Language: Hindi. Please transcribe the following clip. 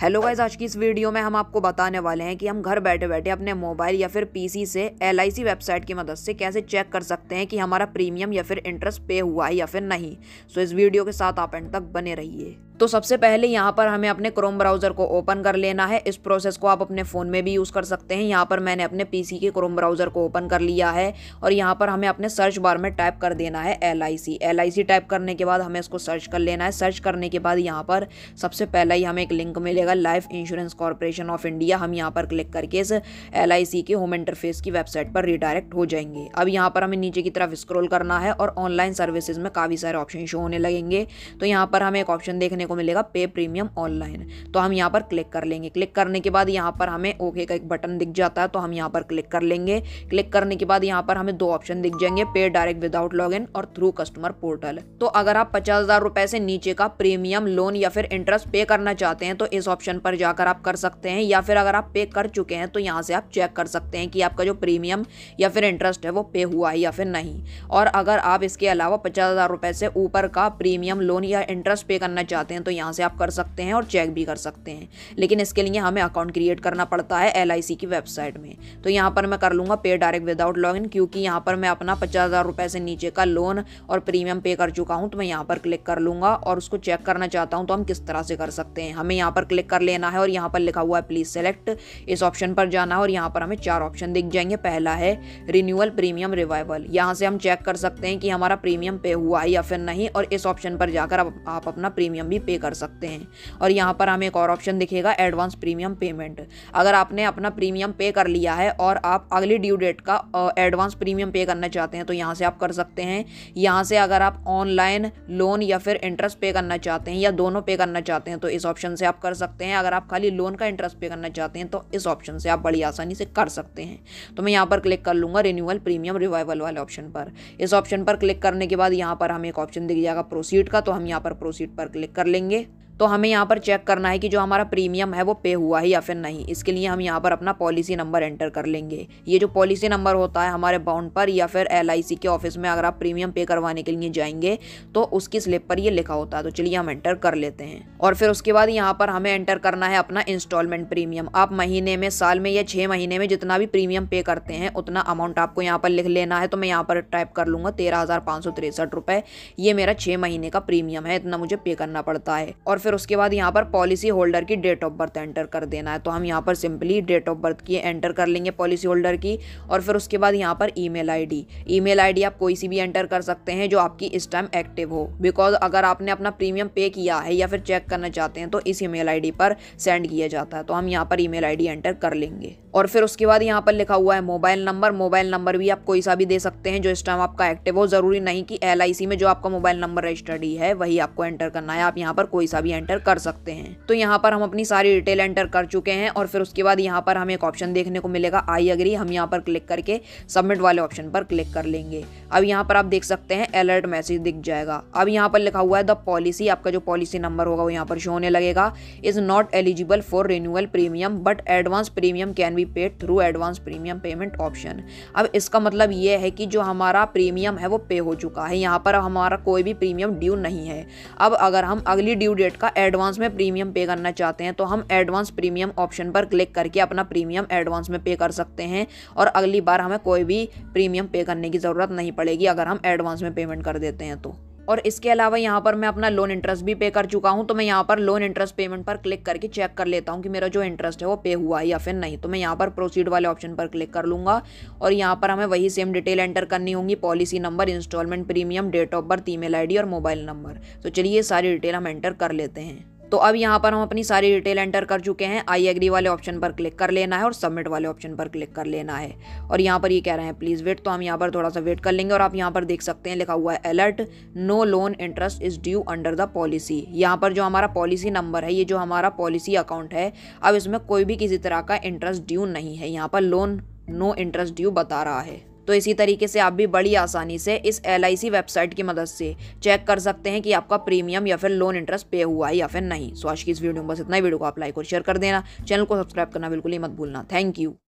हेलो गाइस, आज की इस वीडियो में हम आपको बताने वाले हैं कि हम घर बैठे बैठे अपने मोबाइल या फिर पीसी से LIC वेबसाइट की मदद से कैसे चेक कर सकते हैं कि हमारा प्रीमियम या फिर इंटरेस्ट पे हुआ है या फिर नहीं। सो इस वीडियो के साथ आप एंड तक बने रहिए। तो सबसे पहले यहाँ पर हमें अपने क्रोम ब्राउजर को ओपन कर लेना है। इस प्रोसेस को आप अपने फ़ोन में भी यूज़ कर सकते हैं। यहाँ पर मैंने अपने पीसी के क्रोम ब्राउजर को ओपन कर लिया है और यहाँ पर हमें अपने सर्च बार में टाइप कर देना है LIC टाइप करने के बाद हमें इसको सर्च कर लेना है। सर्च करने के बाद यहाँ पर सबसे पहला ही हमें एक लिंक मिलेगा, life insurance corporation of India. हम यहाँ पर क्लिक करके इस LIC के होम इंटरफेस की वेबसाइट पर रिडायरेक्ट हो जाएंगे। अब यहाँ पर हमें नीचे की तरफ स्क्रॉल करना है और ऑनलाइन सर्विसेज में काफ़ी सारे ऑप्शन शो होने लगेंगे। तो यहाँ पर हमें एक ऑप्शन देखने को मिलेगा, पे प्रीमियम ऑनलाइन। तो हम यहाँ पर क्लिक कर लेंगे। क्लिक करने के बाद यहाँ पर हमें ओके का एक बटन दिख जाता है, तो हम यहाँ पर क्लिक कर लेंगे। क्लिक करने के बाद यहाँ पर हमें दो ऑप्शन दिख जाएंगे, पे डायरेक्ट विदाउट लॉगिन और थ्रू कस्टमर पोर्टल। तो अगर आप 50,000 रुपए से नीचे का प्रीमियम, लोन या फिर इंटरेस्ट पे करना चाहते हैं तो इस ऑप्शन पर जाकर आप कर सकते हैं, या फिर अगर आप पे कर चुके हैं तो यहाँ से आप चेक कर सकते हैं कि आपका जो प्रीमियम या फिर इंटरेस्ट है वो पे हुआ है या फिर नहीं। और अगर आप इसके अलावा 50,000 रुपए से ऊपर का प्रीमियम, लोन या इंटरेस्ट पे करना चाहते हैं तो यहाँ से आप कर सकते हैं और चेक भी कर सकते हैं। लेकिन इसके लिए हमें अकाउंट क्रिएट करना पड़ता है LIC की वेबसाइट में। तो यहाँ पर मैं कर लूँगा पे डायरेक्ट विदाउट लॉगिन, क्योंकि यहाँ पर मैं अपना 50,000 रुपए से नीचे का लोन और प्रीमियम पे कर चुका हूँ। तो मैं यहाँ पर क्लिक कर लूँगा और उसको चेक करना चाहता हूँ तो हम किस तरह से कर सकते हैं। हमें यहाँ पर क्लिक कर लेना है और यहाँ पर लिखा हुआ है प्लीज सेलेक्ट, इस ऑप्शन पर जाना है और यहाँ पर हमें 4 ऑप्शन दिख जाएंगे। पहला है रिन्यूअल प्रीमियम रिवाइवल। यहाँ से हम चेक कर सकते हैं कि हमारा प्रीमियम पे हुआ है या फिर नहीं, और इस ऑप्शन पर जाकर आप अपना प्रीमियम भी पे कर सकते हैं। और यहाँ पर हमें एक और ऑप्शन दिखेगा, एडवांस प्रीमियम पेमेंट। अगर आपने अपना प्रीमियम पे कर लिया है और आप अगली ड्यू डेट का एडवांस प्रीमियम पे करना चाहते हैं तो यहाँ से आप कर सकते हैं। यहाँ से अगर आप ऑनलाइन लोन या फिर इंटरेस्ट पे करना चाहते हैं या दोनों पे करना चाहते हैं तो इस ऑप्शन से आप कर सकते हैं। अगर आप खाली लोन का इंटरेस्ट पे करना चाहते हैं तो इस ऑप्शन से आप बड़ी आसानी से कर सकते हैं। तो मैं यहाँ पर क्लिक कर लूँगा रिन्यूअल प्रीमियम रिवाइवल वाले ऑप्शन पर। इस ऑप्शन पर क्लिक करने के बाद यहाँ पर हमें एक ऑप्शन दिख जाएगा प्रोसीड का, तो हम यहाँ पर प्रोसीड पर क्लिक कर लेंगे। तो हमें यहाँ पर चेक करना है कि जो हमारा प्रीमियम है वो पे हुआ है या फिर नहीं। इसके लिए हम यहाँ पर अपना पॉलिसी नंबर एंटर कर लेंगे। ये जो पॉलिसी नंबर होता है हमारे बॉन्ड पर या फिर LIC के ऑफिस में अगर आप प्रीमियम पे करवाने के लिए जाएंगे तो उसकी स्लिप पर ये लिखा होता है। तो चलिए हम एंटर कर लेते हैं। और फिर उसके बाद यहाँ पर हमें एंटर करना है अपना इंस्टॉलमेंट प्रीमियम। आप महीने में, साल में या 6 महीने में जितना भी प्रीमियम पे करते हैं उतना अमाउंट आपको यहाँ पर लिख लेना है। तो मैं यहाँ पर टाइप कर लूँगा 13,563 रुपये। ये मेरा 6 महीने का प्रीमियम है, इतना मुझे पे करना पड़ता है। और फिर उसके बाद यहाँ पर पॉलिसी होल्डर की डेट ऑफ बर्थ एंटर कर देना है। तो हम यहाँ पर सिंपली डेट ऑफ बर्थ की एंटर कर लेंगे पॉलिसी होल्डर की। और फिर उसके बाद यहाँ पर ईमेल आईडी आप कोई सी भी एंटर कर सकते हैं जो आपकी इस टाइम एक्टिव हो, बिकॉज अगर आपने अपना प्रीमियम पे किया है या फिर चेक करना चाहते हैं तो इस ईमेल आईडी पर सेंड किया जाता है। तो हम यहाँ पर ईमेल आईडी एंटर कर लेंगे। और फिर उसके बाद यहाँ पर लिखा हुआ है मोबाइल नंबर भी आप कोई सा भी दे सकते हैं जो इस टाइम आपका एक्टिव हो। जरूरी नहीं कि LIC में जो आपका मोबाइल नंबर रजिस्टर्ड है वही आपको एंटर करना है, आप यहाँ पर कोई सा भी एंटर कर सकते हैं। तो यहाँ पर हम अपनी सारी डिटेल एंटर कर चुके हैं। और फिर उसके बाद यहाँ पर हमें एक ऑप्शन देखने को मिलेगा, आई एग्री। हम यहाँ पर क्लिक करके सबमिट वाले ऑप्शन पर क्लिक कर लेंगे। अब यहाँ पर आप देख सकते हैं अलर्ट मैसेज दिख जाएगा। अब यहाँ पर लिखा हुआ है द पॉलिसी, आपका जो पॉलिसी नंबर होगा वो यहाँ पर शो होने लगेगा। Is not eligible for renewal premium but advance premium can be paid through advance premium payment option. अब इसका मतलब ये है कि जो हमारा प्रीमियम है वो पे हो चुका है, यहाँ पर हमारा कोई भी प्रीमियम ड्यू नहीं है। अब अगर हम अगली ड्यू डेट का एडवांस में प्रीमियम पे करना चाहते हैं तो हम एडवांस प्रीमियम ऑप्शन पर क्लिक करके अपना प्रीमियम एडवांस में पे कर सकते हैं और अगली बार हमें कोई भी प्रीमियम पे करने की ज़रूरत नहीं पड़ेगी अगर हम एडवांस में पेमेंट कर देते हैं तो। और इसके अलावा यहाँ पर मैं अपना लोन इंटरेस्ट भी पे कर चुका हूँ, तो मैं यहाँ पर लोन इंटरेस्ट पेमेंट पर क्लिक करके चेक कर लेता हूँ कि मेरा जो इंटरेस्ट है वो पे हुआ है या फिर नहीं। तो मैं यहाँ पर प्रोसीड वाले ऑप्शन पर क्लिक कर लूँगा और यहाँ पर हमें वही सेम डिटेल एंटर करनी होंगी, policy number, instalment premium, date of birth, email ID और मोबाइल नंबर। तो चलिए सारी डिटेल हम एंटर कर लेते हैं। तो अब यहाँ पर हम अपनी सारी डिटेल एंटर कर चुके हैं। आई एग्री वाले ऑप्शन पर क्लिक कर लेना है और सबमिट वाले ऑप्शन पर क्लिक कर लेना है। और यहाँ पर ये कह रहे हैं प्लीज वेट, तो हम यहाँ पर थोड़ा सा वेट कर लेंगे। और आप यहाँ पर देख सकते हैं लिखा हुआ है alert, no loan interest is due under the policy. यहाँ पर जो हमारा पॉलिसी नंबर है, ये जो हमारा पॉलिसी अकाउंट है, अब इसमें कोई भी किसी तरह का इंटरेस्ट ड्यू नहीं है। यहाँ पर लोन नो इंटरेस्ट ड्यू बता रहा है। तो इसी तरीके से आप भी बड़ी आसानी से इस LIC वेबसाइट की मदद से चेक कर सकते हैं कि आपका प्रीमियम या फिर लोन इंटरेस्ट पे हुआ है या फिर नहीं। सो आज की इस वीडियो में बस इतना ही। वीडियो को आप लाइक और शेयर कर देना, चैनल को सब्सक्राइब करना बिल्कुल ही मत भूलना। Thank you.